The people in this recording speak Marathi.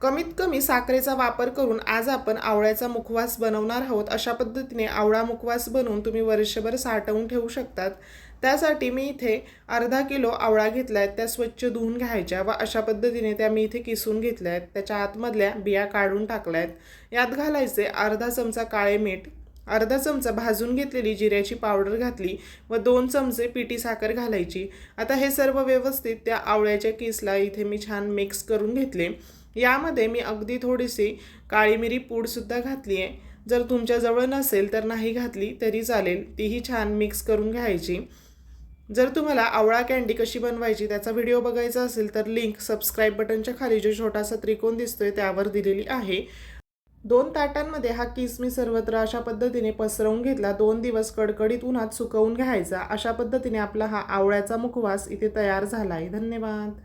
कमीत कमी साखरेचा वापर करून आज आपण आवळ्याचा मुखवास बनवणार आहोत। अशा पद्धतीने आवळा मुखवास बनवून तुम्ही वर्षभर साठवून ठेवू शकतात। त्यासाठी मी इथे अर्धा किलो आवळा घेतला आहे, त्या स्वच्छ धुवून घ्यायच्या व अशा पद्धतीने त्या मी इथे किसून घेतल्या आहेत। त्याच्या आतमधल्या बिया काढून टाकल्या आहेत। यात घालायचे अर्धा चमचा काळे मीठ, अर्धा चमचा भाजून घेतलेली जिऱ्याची पावडर घातली व 2 चमचे पिठी साखर घालायची। आता हे सर्व व्यवस्थित त्या आवळ्याच्या किसला इथे मी छान मिक्स करून घेतले। यामध्ये मी अगदी थोडीशी काळी मिरी पूडसुद्धा घातली आहे। जर तुमच्याजवळ नसेल तर नाही घातली तरी चालेल, तीही छान मिक्स करून घ्यायची। जर तुम्हाला आवळा कँडी कशी बनवायची त्याचा व्हिडिओ बघायचा असेल तर लिंक सबस्क्राईब बटनच्या खाली जो छोटासा त्रिकोण दिसतोय त्यावर दिलेली आहे। 2 ताटांमध्ये हा किस मी सर्वत्र अशा पद्धतीने पसरवून घेतला। 2 दिवस कडकडीत उन्हात सुकवून घ्यायचा। अशा पद्धतीने आपला हा आवळ्याचा मुखवास इथे तयार झाला आहे। धन्यवाद।